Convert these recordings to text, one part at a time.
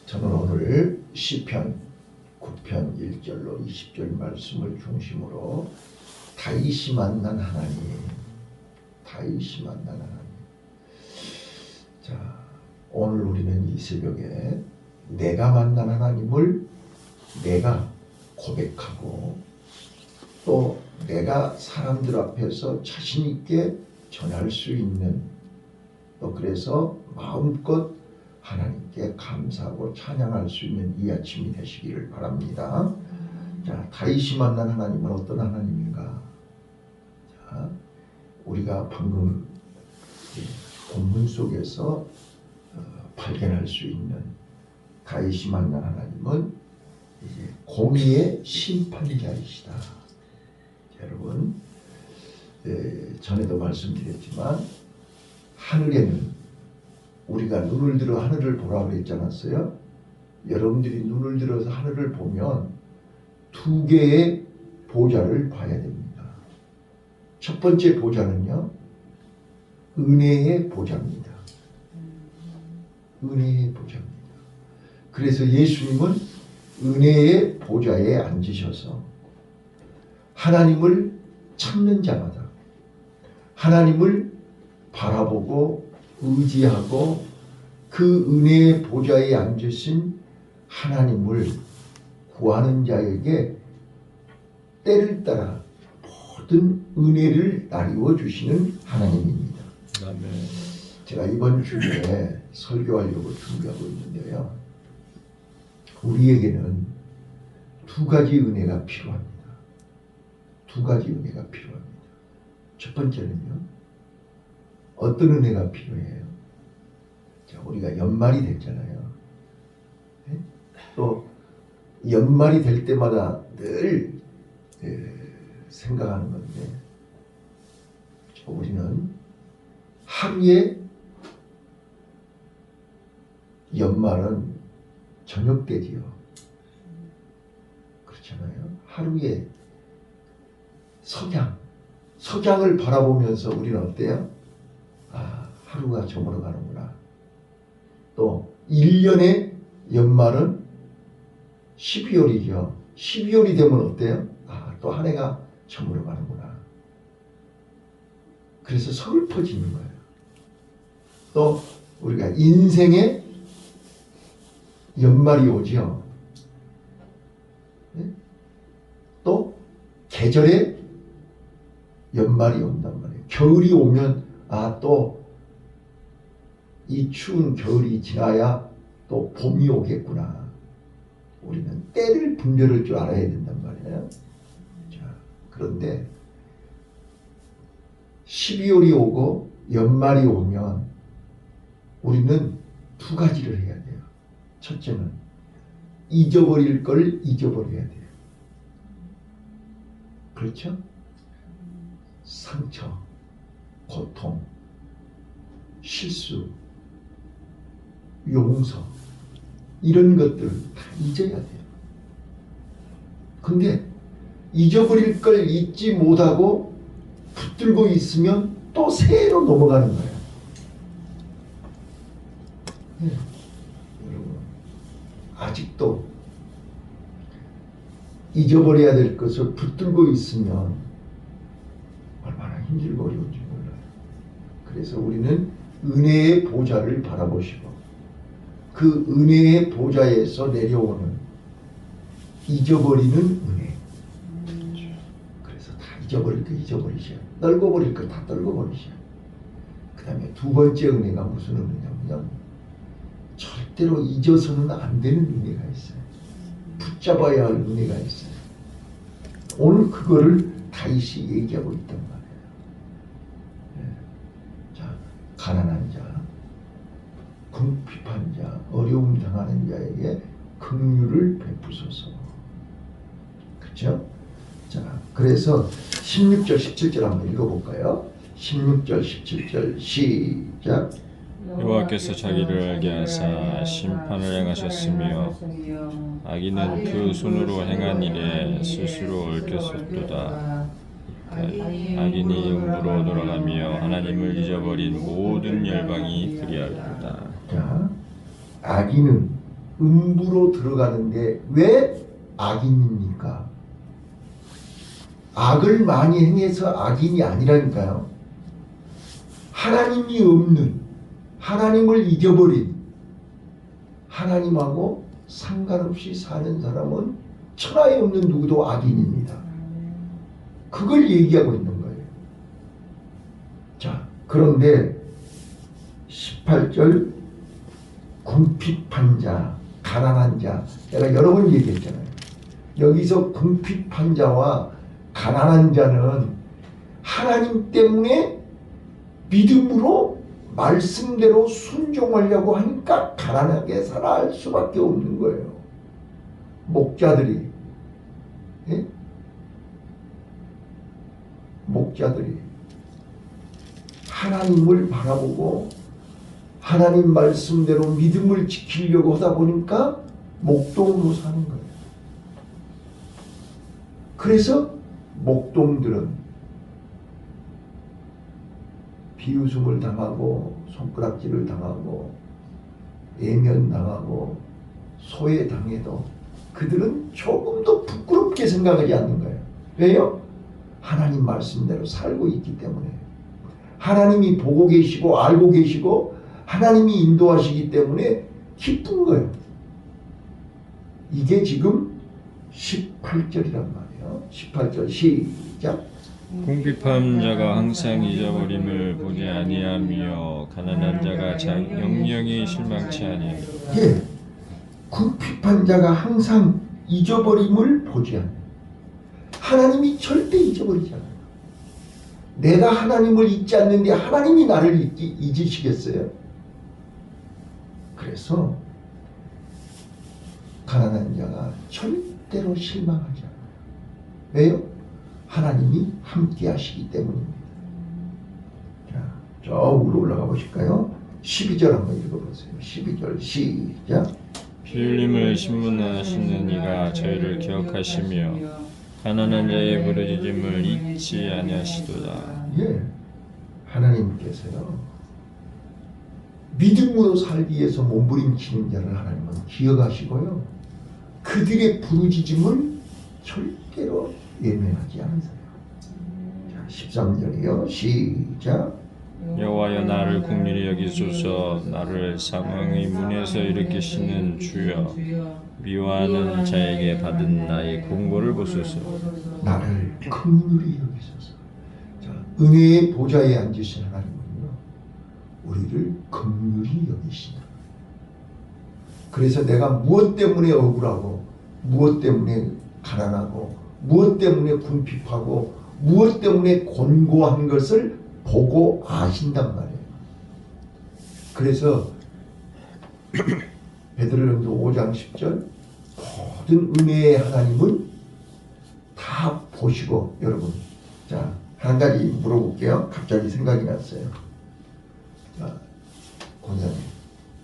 저는 오늘 시편 9편 1절로 20절 말씀을 중심으로 다윗이 만난 하나님, 다윗이 만난 하나님. 자, 오늘 우리는 이 새벽에 내가 만난 하나님을 내가 고백하고 또 내가 사람들 앞에서 자신 있게 전할 수 있는, 또 그래서 마음껏 하나님께 감사하고 찬양할 수 있는 이 아침이 되시기를 바랍니다. 자, 다윗이 만난 하나님은 어떤 하나님인가? 자, 우리가 방금 본문 속에서 발견할 수 있는 다윗이 만난 하나님은 이제 공의의 심판자이시다. 여러분, 전에도 말씀드렸지만 하늘에는 우리가 눈을 들어 하늘을 보라고 했지 않았어요? 여러분들이 눈을 들어서 하늘을 보면 두 개의 보좌를 봐야 됩니다. 첫 번째 보좌는요, 은혜의 보좌입니다. 은혜의 보좌입니다. 그래서 예수님은 은혜의 보좌에 앉으셔서 하나님을 찾는 자마다 하나님을 바라보고 의지하고 그 은혜의 보좌에 앉으신 하나님을 구하는 자에게 때를 따라 모든 은혜를 나누어 주시는 하나님입니다. 아멘. 제가 이번 주에 설교하려고 준비하고 있는데요, 우리에게는 두 가지 은혜가 필요합니다. 두 가지 은혜가 필요합니다. 첫 번째는요, 어떤 은혜가 필요해요? 자, 우리가 연말이 됐잖아요. 네? 또 연말이 될 때마다 늘 생각하는 건데, 우리는 하루에 연말은 저녁 때지요. 그렇잖아요. 하루에 석양을 바라보면서 우리는 어때요? 아, 하루가 저물어 가는구나. 또 1년의 연말은 12월이죠. 12월이 되면 어때요? 아, 또 한 해가 저물어 가는구나. 그래서 서글퍼지는 거예요. 또 우리가 인생의 연말이 오죠. 네? 또 계절의 연말이 온단 말이에요. 겨울이 오면 아, 또 이 추운 겨울이 지나야 또 봄이 오겠구나. 우리는 때를 분별할 줄 알아야 된단 말이에요. 자, 그런데 12월이 오고 연말이 오면 우리는 두 가지를 해야 돼요. 첫째는 잊어버릴 걸 잊어버려야 돼요. 그렇죠? 상처, 고통, 실수, 용서, 이런 것들을 다 잊어야 돼요. 근데 잊어버릴 걸 잊지 못하고 붙들고 있으면 또 새해로 넘어가는 거예요. 네. 여러분, 아직도 잊어버려야 될 것을 붙들고 있으면 얼마나 힘들고 어려운지 몰라요. 그래서 우리는 은혜의 보좌를 바라보시고 그 은혜의 보좌에서 내려오는 잊어버리는 은혜. 그래서 다 잊어버릴 거 잊어버리셔야, 떨궈버릴 거 다 떨궈버리셔야. 그 다음에 두 번째 은혜가 무슨 은혜냐면 절대로 잊어서는 안 되는 은혜가 있어요. 붙잡아야 할 은혜가 있어요. 오늘 그거를 다윗이 얘기하고 있단 말이에요. 네. 자, 가난한 자, 궁핍한 자, 어려움 당하는 자에게 긍휼을 베푸소서. 그렇죠? 자, 그래서 16절 17절 한번 읽어볼까요? 16절 17절 시작. 여호와께서 자기를 알게 하사 심판을 행하셨으며 악인은 그 손으로 행한 일에 스스로 얽혔었도다. 악인이 음부로 돌아가며 하나님을 잊어버린 모든 열방이 그리하리로다. 자, 악인은 음부로 들어가는데 왜 악인입니까? 악을 많이 행해서 악인이 아니라니까요. 하나님이 없는, 하나님을 잊어버린, 하나님하고 상관없이 사는 사람은 천하에 없는 누구도 악인입니다. 그걸 얘기하고 있는 거예요. 자, 그런데 18절 궁핍한 자, 가난한 자, 내가 여러 번 얘기했잖아요. 여기서 궁핍한 자와 가난한 자는 하나님 때문에 믿음으로 말씀대로 순종하려고 하니까 가난하게 살아갈 수밖에 없는 거예요. 목자들이, 예? 목자들이 하나님을 바라보고 하나님 말씀대로 믿음을 지키려고 하다 보니까 목동으로 사는 거예요. 그래서 목동들은 비웃음을 당하고 손가락질을 당하고 애면당하고 소외당해도 그들은 조금도 부끄럽게 생각하지 않는 거예요. 왜요? 하나님 말씀대로 살고 있기 때문에. 하나님이 보고 계시고 알고 계시고 하나님이 인도하시기 때문에 기쁜 거예요. 이게 지금 18절이란 말이에요. 18절 시작. 궁핍한 자가 항상 잊어버림을 보지 아니하며 가난한 자가 영영이 실망치 아니하며. 예, 궁핍한 자가 항상 잊어버림을 보지 않아요. 하나님이 절대 잊어버리지 않아요. 내가 하나님을 잊지 않는데 하나님이 나를 잊으시겠어요? 그래서 가난한 자가 절대로 실망하지 않아요. 왜요? 하나님이 함께 하시기 때문입니다. 자, 저 위로 올라가 보실까요? 12절 한번 읽어보세요. 12절 시작. 피 흘림을 신문하시는 이가 저희를 기억하시며 가난한 자의 부르짖음을 잊지 아니하시도다. 예, 하나님께서요 믿음으로 살기 위해서 몸부림치는 자를 하나님은 기억하시고요 그들의 부르짖음을 절대로 외면하지 않으세요. 자, 13절이요 시작. 여호와여 나를 긍휼히 여기소서. 나를 상황의 문에서 일으키시는 주여, 미워하는 자에게 받은 나의 공고를 보소서. 나를 긍휼히 여기소서. 자, 은혜의 보좌에 앉으신 하나님은요 우리를 긍휼히 여기시다. 그래서 내가 무엇 때문에 억울하고 무엇 때문에 가난하고 무엇 때문에 궁핍하고 무엇 때문에 곤고한 것을 보고 아신단 말이에요. 그래서 베드로전서 5장 10절 모든 은혜의 하나님은 다 보시고 여러분 자, 한 가지 물어볼게요. 갑자기 생각이 났어요. 자, 권사님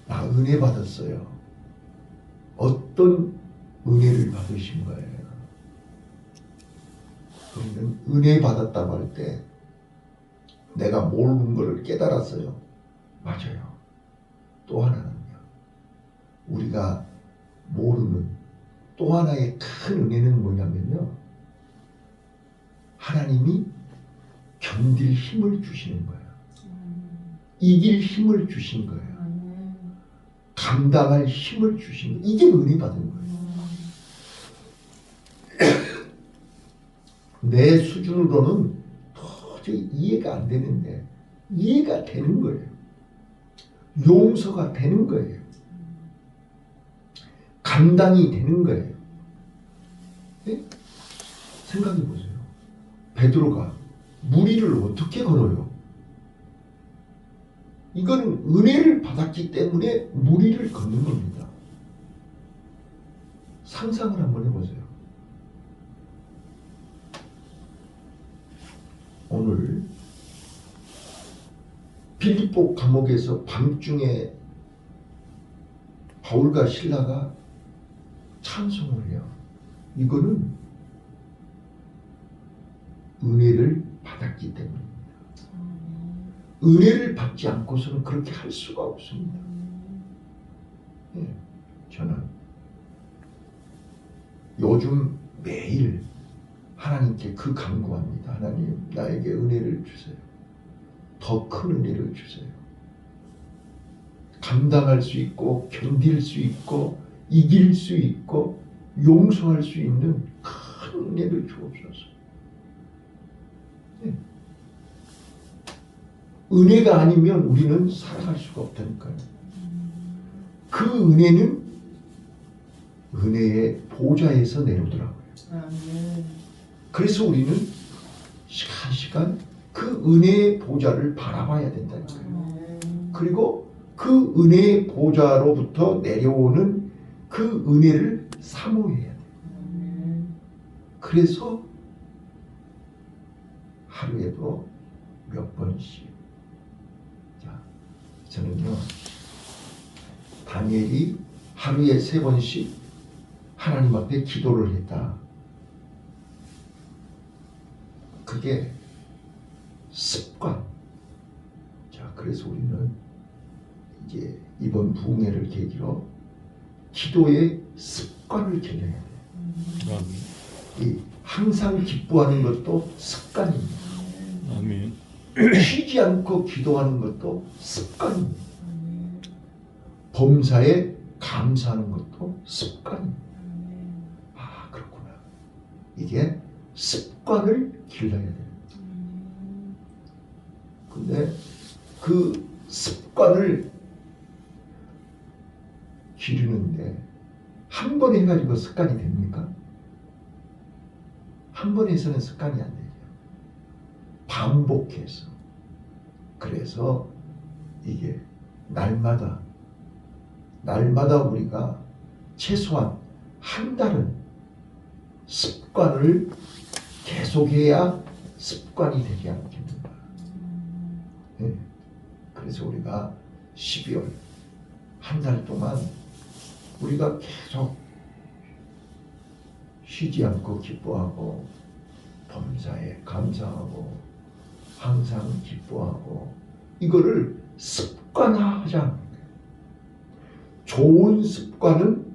나 은혜 받았어요. 어떤 은혜를 받으신 거예요? 우리는 은혜 받았다고 할 때 내가 모르는 것을 깨달았어요. 맞아요. 또 하나는요. 우리가 모르는 또 하나의 큰 은혜는 뭐냐면요. 하나님이 견딜 힘을 주시는 거예요. 이길 힘을 주신 거예요. 감당할 힘을 주신 거예요. 이게 은혜 받은 거예요. 내 수준으로는 도저히 이해가 안 되는데 이해가 되는 거예요. 용서가 되는 거예요. 감당이 되는 거예요. 네? 생각해 보세요. 베드로가 무리를 어떻게 걸어요? 이거는 은혜를 받았기 때문에 무리를 걷는 겁니다. 상상을 한번 해보세요. 오늘 빌립보 감옥에서 밤중에 바울과 실라가 찬송을 해요. 이거는 은혜를 받았기 때문입니다. 은혜를 받지 않고서는 그렇게 할 수가 없습니다. 네, 저는 요즘 매일 하나님께 그 간구합니다. 하나님, 나에게 은혜를 주세요. 더 큰 은혜를 주세요. 감당할 수 있고 견딜 수 있고 이길 수 있고 용서할 수 있는 큰 은혜를 주옵소서. 네. 은혜가 아니면 우리는 살아갈 수가 없다니까요. 그 은혜는 은혜의 보좌에서 내려오더라고요. 그래서 우리는 시간 그 은혜의 보좌를 바라봐야 된다니까요. 그리고 그 은혜의 보좌로부터 내려오는 그 은혜를 사모해야 돼요. 그래서 하루에도 몇 번씩, 자, 저는요 다니엘이 하루에 3번씩 하나님 앞에 기도를 했다. 그게 습관. 자, 그래서 우리는 이제 이번 부흥회를 계기로 기도의 습관을 들여야 돼요. 이 항상 기뻐하는 것도 습관입니다. 아멘. 쉬지 않고 기도하는 것도 습관입니다. 범사에 감사하는 것도 습관입니다. 아, 그렇구나. 이게 습관을 길러야 돼요. 근데 그 습관을 기르는데 한 번 해가지고 습관이 됩니까? 한 번 해서는 습관이 안 되죠. 반복해서. 그래서 이게 날마다 우리가 최소한 한 달은 습관을 계속해야 습관이 되지 않겠는가. 네. 그래서 우리가 12월 한 달 동안 우리가 계속 쉬지 않고 기뻐하고 범사에 감사하고 항상 기뻐하고 이거를 습관화하자. 좋은 습관은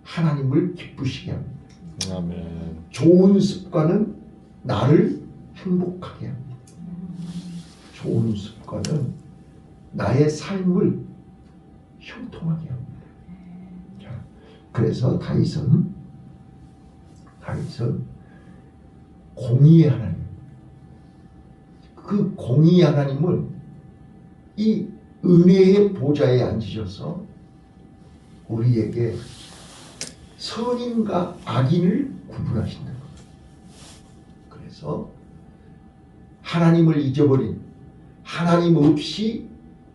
하나님을 기쁘시게 합니다. 아멘. 좋은 습관은 나를 행복하게 합니다. 좋은 습관은 나의 삶을 형통하게 합니다. 자, 그래서 다윗은 공의의 하나님, 그 공의의 하나님은 이 은혜의 보좌에 앉으셔서 우리에게 선인과 악인을 구분하신다는 겁니다. 그래서 하나님을 잊어버린, 하나님 없이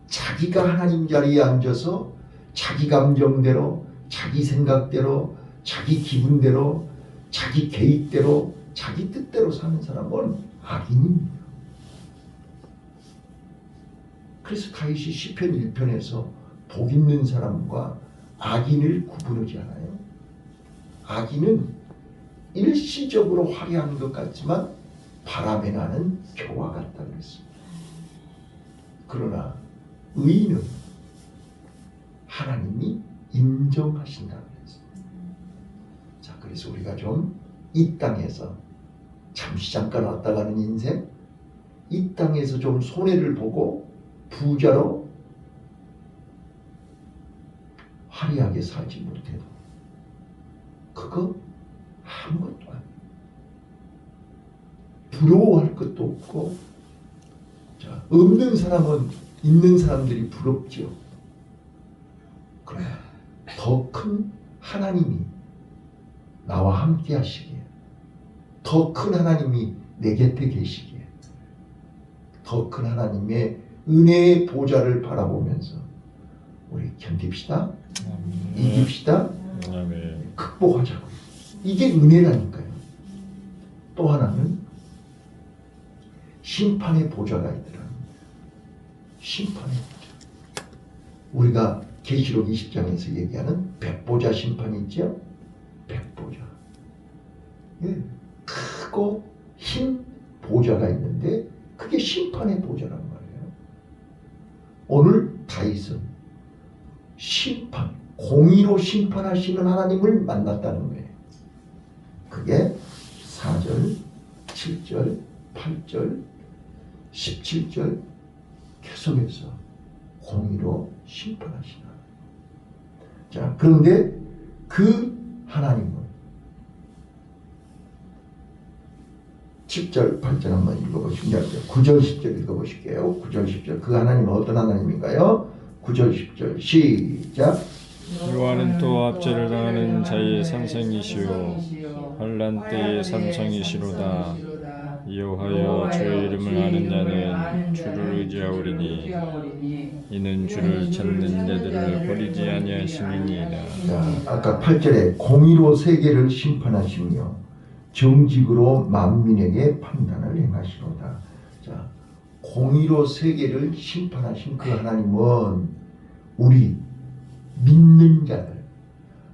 자기가 하나님 자리에 앉아서 자기 감정대로, 자기 생각대로, 자기 기분대로, 자기 계획대로, 자기 뜻대로 사는 사람은 악인입니다. 그래서 다윗이 시편 1편에서 복 있는 사람과 악인을 구분하지 않아요. 악인은 일시적으로 화려한 것 같지만 바람에 나는 겨와 같다 그랬습니다. 그러나 의인은 하나님이 인정하신다 그랬습니다. 자, 그래서 우리가 좀 이 땅에서 잠시 잠깐 왔다 가는 인생, 이 땅에서 좀 손해를 보고 부자로 화려하게 살지 못해도 그거 아무것도 아니에요. 부러워할 것도 없고, 자, 없는 사람은 있는 사람들이 부럽죠. 그러나 더 큰 하나님이 나와 함께 하시기에, 더 큰 하나님이 내 곁에 계시기에, 더 큰 하나님의 은혜의 보좌를 바라보면서 우리 견딥시다. 이깁시다. 극복하자고요. 이게 은혜라니까요. 또 하나는 심판의 보좌가 있더라. 심판의 보좌. 우리가 계시록 20장에서 얘기하는 백보자 심판이 있죠. 백보자. 예. 크고 흰 보좌가 있는데 그게 심판의 보좌란 말이에요. 오늘 다윗은 심판, 공의로 심판하시는 하나님을 만났다는 거예요. 그게 4절, 7절, 8절, 17절 계속해서 공의로 심판하시나. 자, 그런데 그 하나님은 10절, 8절 한번 읽어보시면 9절, 10절 읽어보실게요. 9절, 10절. 그 하나님은 어떤 하나님인가요? 9절, 10절 시작. 여호와는 또 압제를 당하는 자의 산성이시요 환난 때의 산성이시로다. 여호와여 주의 이름을 아는 자는 주를 의지하오리니 이는 주를 찾는 자들을 버리지 아니하시느니이다. 자, 아까 8절에 공의로 세계를 심판하시며 정직으로 만민에게 판단을 행하시로다. 자, 공의로 세계를 심판하신 그 하나님은 우리 믿는 자들,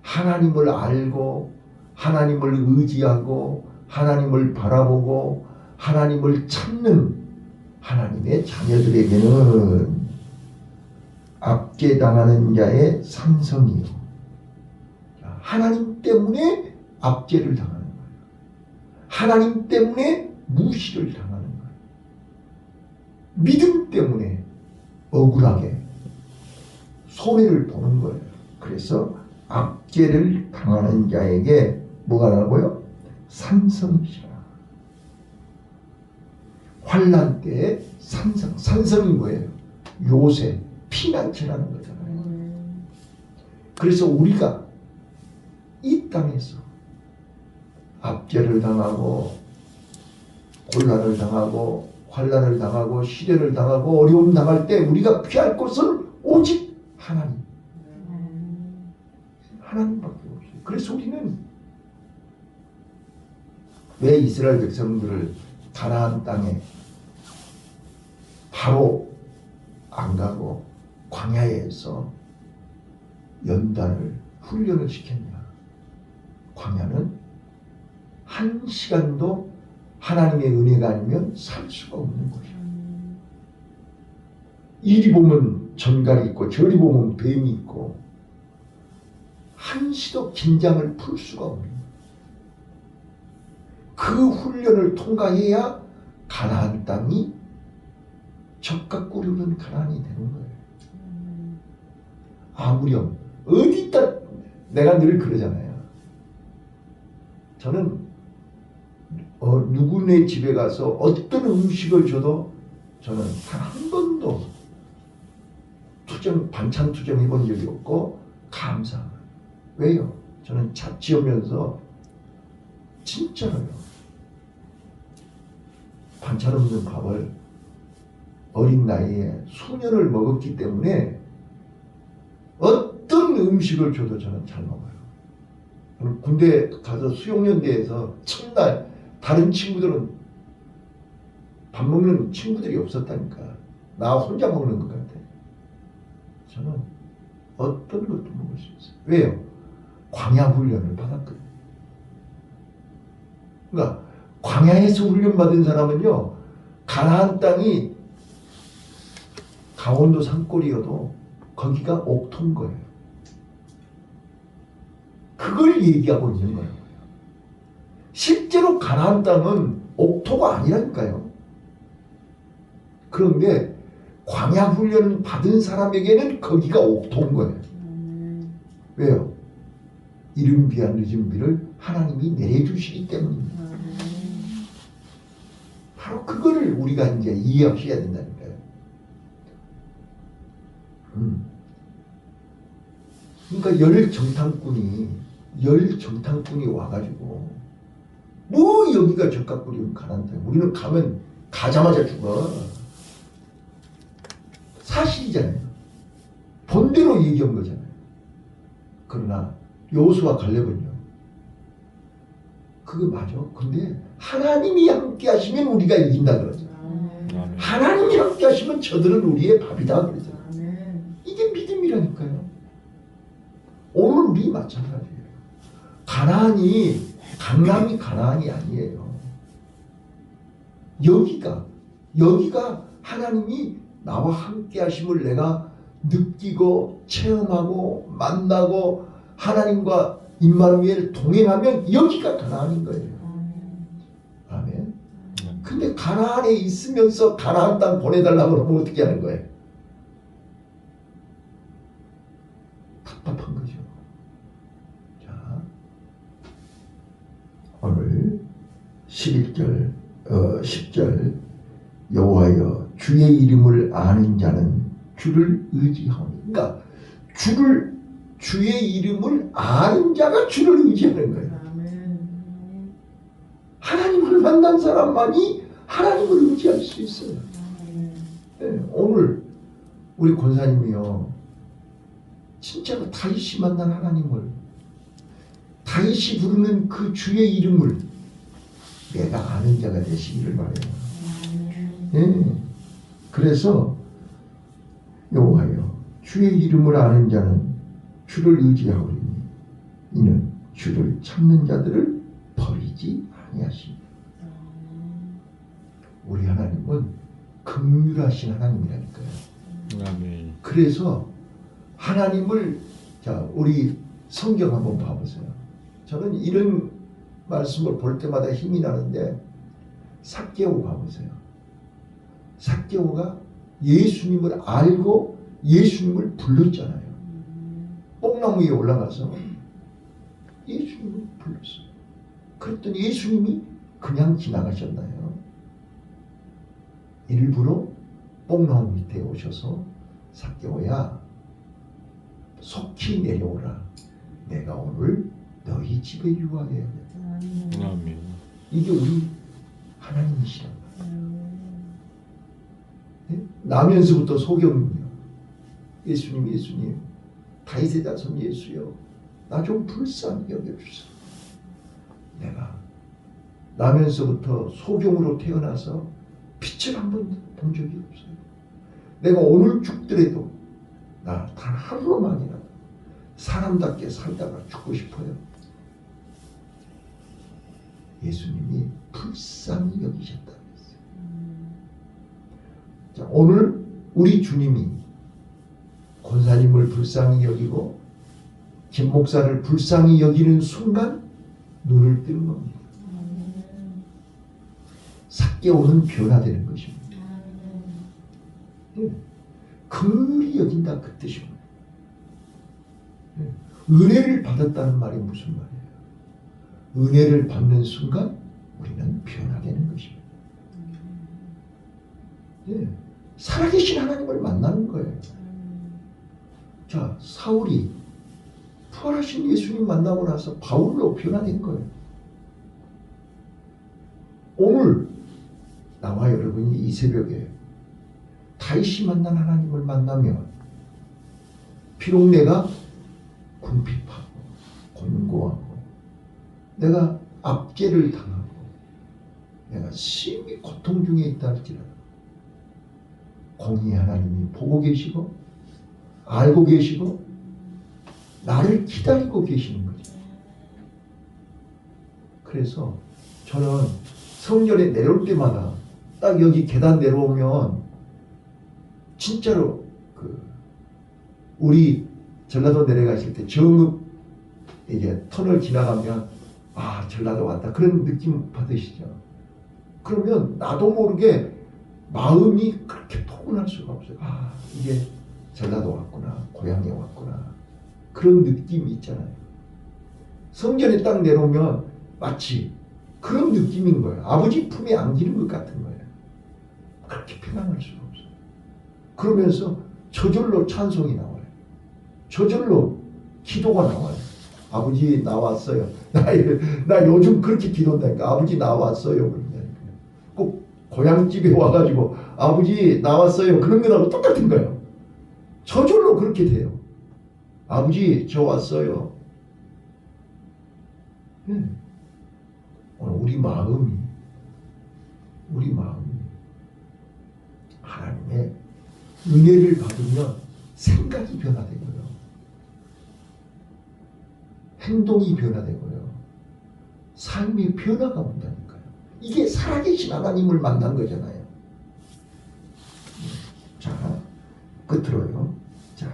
하나님을 알고 하나님을 의지하고 하나님을 바라보고 하나님을 찾는 하나님의 자녀들에게는 압제당하는 자의 산성이요. 하나님 때문에 압제를 당하는 거예요. 하나님 때문에 무시를 당하는 거예요. 믿음 때문에 억울하게 손해를 보는 거예요. 그래서 압제를 당하는 자에게 뭐가 나고요? 산성이시라. 환난 때의 산성. 산성이 뭐예요? 요새 피난처라는 거잖아요. 그래서 우리가 이 땅에서 압제를 당하고 곤란을 당하고 환난을 당하고 시련을 당하고 어려움 당할 때 우리가 피할 곳은 오직 하나님. 하나님밖에 없어요. 그래서 우리는 왜 이스라엘 백성들을 가나안 땅에 바로 안 가고 광야에서 연단을 훈련을 시켰냐. 광야는 한 시간도 하나님의 은혜가 아니면 살 수가 없는 곳이야. 이리 보면 전갈이 있고 저리 보면 뱀이 있고 한시도 긴장을 풀 수가 없는 거야. 그 훈련을 통과해야 가나안 땅이 적과 꿀이는 가나안이 되는 거예요. 아무렴 어디다 내가 늘 그러잖아요. 저는 누구네 집에 가서 어떤 음식을 줘도 저는 단 한 번도 반찬 투정 해본 적이 없고 감사해요. 왜요? 저는 자취하면서 진짜로요. 반찬 없는 밥을 어린 나이에 수년을 먹었기 때문에 어떤 음식을 줘도 저는 잘 먹어요. 저는 군대 가서 수용연대에서 첫날 다른 친구들은 밥 먹는 친구들이 없었다니까. 나 혼자 먹는 것 같아. 저는 어떤 것도 먹을 수 있어요. 왜요? 광야 훈련을 받았거든요. 그러니까 광야에서 훈련받은 사람은요, 가나안 땅이 강원도 산골이어도 거기가 옥토인 거예요. 그걸 얘기하고 있는 거예요. 실제로 가나안 땅은 옥토가 아니라니까요. 그런데 광야 훈련 받은 사람에게는 거기가 옥토인 거예요. 왜요? 이른 비와 늦은 비를 하나님이 내려주시기 때문입니다. 바로 그거를 우리가 이제 이해하셔야 된다니까요. 그러니까 열 정탐꾼이 와가지고 뭐 여기가 적각부리면 가난다. 우리는 가면 가자마자 죽어. 사실이잖아요. 본대로 얘기한 거잖아요. 그러나 여호수아 갈렙은요. 그거 맞아. 근데 하나님이 함께 하시면 우리가 이긴다 그러죠. 하나님이 함께 하시면 저들은 우리의 밥이다 그러죠. 이게 믿음이라니까요. 오늘 우리 마찬가지예요. 강남이 가나안이 아니에요. 여기가 하나님이 나와 함께 하심을 내가 느끼고 체험하고 만나고 하나님과 임마누엘 동행하면 여기가 가나안인 거예요. 아멘. 근데 가나안에 있으면서 가나안 땅 보내달라고 그러면 어떻게 하는 거예요? 답답한 거죠. 자, 오늘 10절 여호와여 주의 이름을 아는 자는 주를 의지하오니. 그러니까 주의 이름을 아는 자가 주를 의지하는 거예요. 하나님을 만난 사람만이 하나님을 의지할 수 있어요. 네, 오늘 우리 권사님이요, 진짜로 다윗이 만난 하나님을, 다윗이 부르는 그 주의 이름을 내가 아는 자가 되시기를 바라요. 네, 그래서 여호와여 주의 이름을 아는 자는 주를 의지하오리니 이는 주를 찾는 자들을 버리지 아니하시니. 우리 하나님은 긍휼하신 하나님이라니까요. 아멘. 그래서 하나님을, 자, 우리 성경 한번 봐보세요. 저는 이런 말씀을 볼 때마다 힘이 나는데, 삭개오 봐보세요. 삭개오가 예수님을 알고 예수님을 불렀잖아요. 뽕나무 위에 올라가서 예수님을 불렀어요. 그랬더니 예수님이 그냥 지나가셨나요? 일부러 뽕나무 밑에 오셔서 삭개오야 속히 내려오라. 내가 오늘 너희 집에 유하게 하겠다. 아멘. 이게 우리 하나님이시란 말이에요. 네? 나면서부터 소경이요. 예수님 다윗의 자손 예수여 나 좀 불쌍히 여겨주소서. 내가 나면서부터 소경으로 태어나서 빛을 한번 본 적이 없어요. 내가 오늘 죽더라도 나 단 하루만이라도 사람답게 살다가 죽고 싶어요. 예수님이 불쌍히 여기셨다 그랬어요. 자, 오늘 우리 주님이 권사님을 불쌍히 여기고 김 목사를 불쌍히 여기는 순간 눈을 뜨는 겁니다. 삭개오는 변화되는 것입니다. 긍휼히 여긴다 그 뜻입니다. 은혜를 받았다는 말이 무슨 말이에요? 은혜를 받는 순간 우리는 변화되는 것입니다. 살아계신 하나님을 만나는 거예요. 자, 사울이 부활하신 예수님 만나고 나서 바울로 변화된 거예요. 오늘 나와 여러분이 이 새벽에 다윗이 만난 하나님을 만나면 비록 내가 궁핍하고 곤고하고 내가 압제를 당하고 내가 심히 고통 중에 있다 할지라도 공의의 하나님이 보고 계시고 알고 계시고 나를 기다리고 계시는 거죠. 그래서 저는 성전에 내려올 때마다 딱 여기 계단 내려오면 진짜로 우리 전라도 내려가실 때 정읍 이제 터널 지나가면 아 전라도 왔다 그런 느낌 받으시죠. 그러면 나도 모르게 마음이 그렇게 포근할 수가 없어요. 아 이게 전라도 왔구나 고향에 왔구나 그런 느낌이 있잖아요. 성전에 딱 내려오면 마치 그런 느낌인 거예요. 아버지 품에 안기는 것 같은 거예요. 그렇게 편안할 수가 없어요. 그러면서 저절로 찬송이 나와요. 저절로 기도가 나와요. 아버지 나왔어요. 나 요즘 그렇게 기도한다니까. 아버지 나왔어요. 그런다니까. 꼭 고향집에 와가지고 아버지 나왔어요. 그런 거하고 똑같은 거예요. 저절로 그렇게 돼요. 아버지 저 왔어요. 오늘 우리 마음이 하나님의 은혜를 받으면 생각이 변화되고요. 행동이 변화되고요. 삶의 변화가 온다니까요. 이게 살아계신 하나님을 만난 거잖아요. 자, 끝으로요. 자,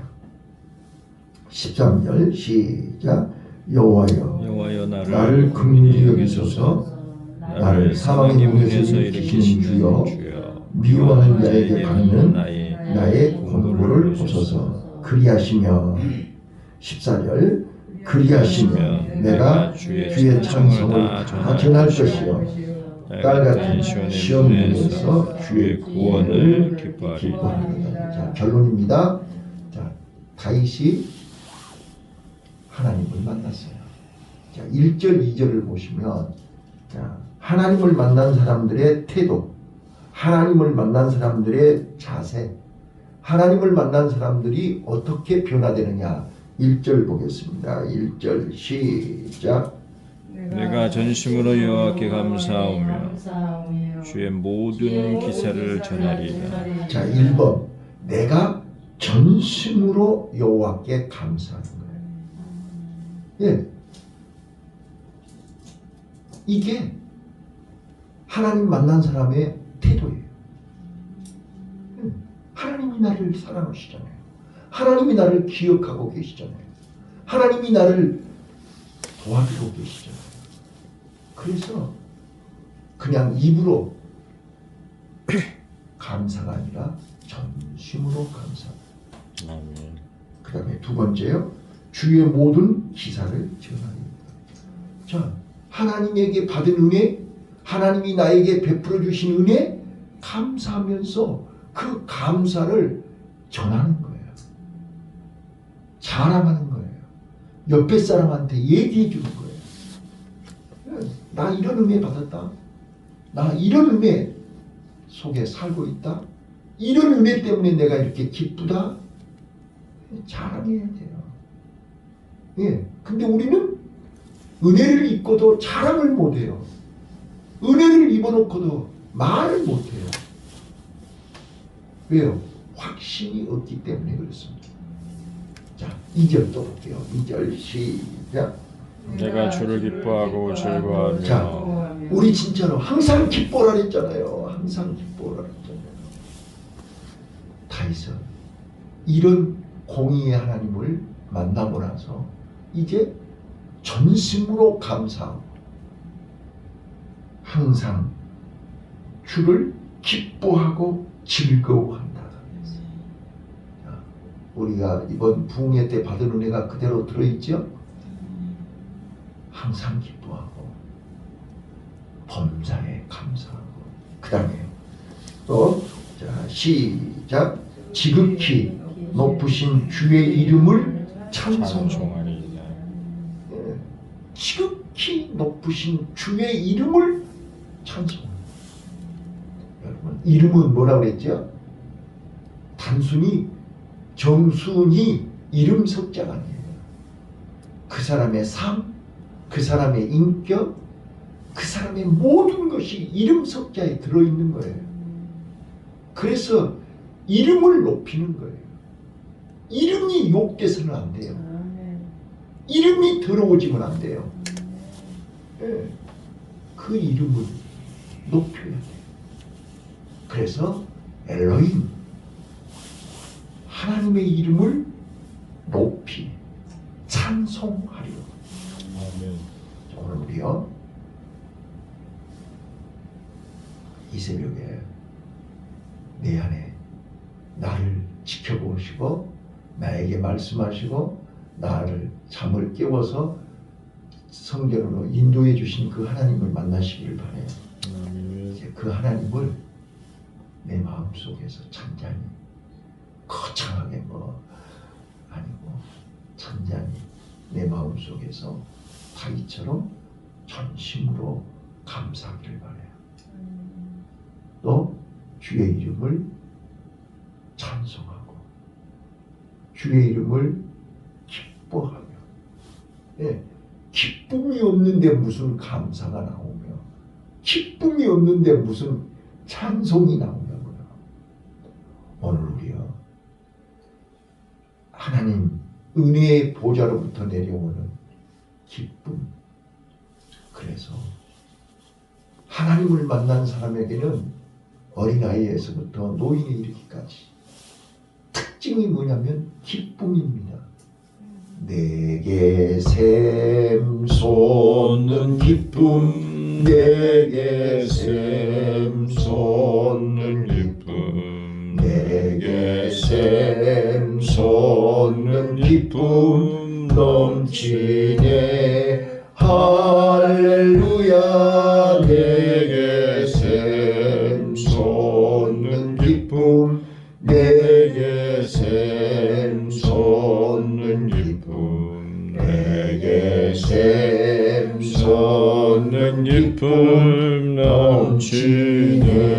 13절 시작. 여호와여 나를 나를 긍휼히 여기소서. 나를 사망의 문에서 일으키시는 주여 미워하는 자에게 받는 나의 공고를 보소서. 그리하시며 14절 그리하시면 내가 주의 찬송을 다 전할 것이요 딸 같은 시온 문에서 주의 구원을 기뻐하리이다. 자, 결론입니다. 자, 다윗이 하나님을 만났어요. 자, 1절 2절을 보시면 자, 하나님을 만난 사람들의 태도, 하나님을 만난 사람들의 자세, 하나님을 만난 사람들이 어떻게 변화되느냐. 1절 보겠습니다. 1절 시작. 내가 전심으로 여호와께 감사하오며 주의 모든 기사를 전하리이다. 자, 1번 내가 전심으로 여호와께 감사하는 거예요. 예, 이게 하나님 만난 사람의 태도예요. 하나님이 나를 사랑하시잖아요. 하나님이 나를 기억하고 계시잖아요. 하나님이 나를 도와주고 계시잖아요. 그래서 그냥 입으로 감사가 아니라 전심으로 감사. 아멘. 그 다음에 두 번째요. 주의 모든 기사를 전하리이다. 자, 하나님에게 받은 은혜, 하나님이 나에게 베풀어 주신 은혜 감사하면서 그 감사를 전하는 거예요. 자랑하는 거예요. 옆에 사람한테 얘기해 주는 거예요. 나 이런 은혜 받았다. 나 이런 은혜 속에 살고 있다. 이런 은혜 때문에 내가 이렇게 기쁘다. 자랑해야 돼요. 예. 근데 우리는 은혜를 입고도 자랑을 못해요. 은혜를 입어놓고도 말을 못해요. 왜요? 확신이 없기 때문에 그렇습니다. 자, 2절 또 볼게요. 2절 시작. 내가 주를 기뻐하고 즐거워하며. 자, 우리 진짜로 항상 기뻐라 했잖아요. 항상 기뻐라 했잖아요. 다윗은 이런 공의의 하나님을 만나고 나서 이제 전심으로 감사하고 항상 주를 기뻐하고 즐거워한다. 자, 우리가 이번 부흥회 때 받은 은혜가 그대로 들어있죠? 항상 기뻐하고 범사에 감사하고 그 다음에 또 자, 시작. 지극히 높으신 주의 이름을 찬송하리이다. 지극히 높으신 주의 이름을 찬송합니다. 여러분, 이름은 뭐라고 그랬죠? 단순히 정순히 이름 석자가 아니에요. 그 사람의 삶, 그 사람의 인격, 그 사람의 모든 것이 이름 석자에 들어있는 거예요. 그래서 이름을 높이는 거예요. 이름이 욕돼서는 안 돼요. 이름이 더러워지면 안 돼요. 네. 그 이름을 높여야 돼요. 그래서 엘로힘, 하나님의 이름을 높이 찬송하리로. 오늘 우리요 이 새벽에 내 안에 나를 지켜보시고 나에게 말씀하시고 나를 잠을 깨워서 성전으로 인도해 주신 그 하나님을 만나시기를 바라요. 이제 그 하나님을 내 마음속에서 찬찬히 거창하게 뭐 아니고 찬찬히 내 마음속에서 다윗처럼 전심으로 감사하기를 바라요. 또 주의 이름을 찬송하고 주의 이름을 기뻐하며, 예, 기쁨이 없는데 무슨 감사가 나오며 기쁨이 없는데 무슨 찬송이 나오냐고요. 오늘 우리요 하나님 은혜의 보좌로부터 내려오는 기쁨, 그래서 하나님을 만난 사람에게는 어린아이에서부터 노인에 이르기까지 특징이 뭐냐면 기쁨입니다. 내게 샘솟는 기쁨 내게 샘솟는 기쁨 내게 샘솟는 기쁨 넘치네 할렐루야 내게 샘솟는 기쁨 내게 샘솟는 기쁨 내게 샘솟는 기쁨 넘치네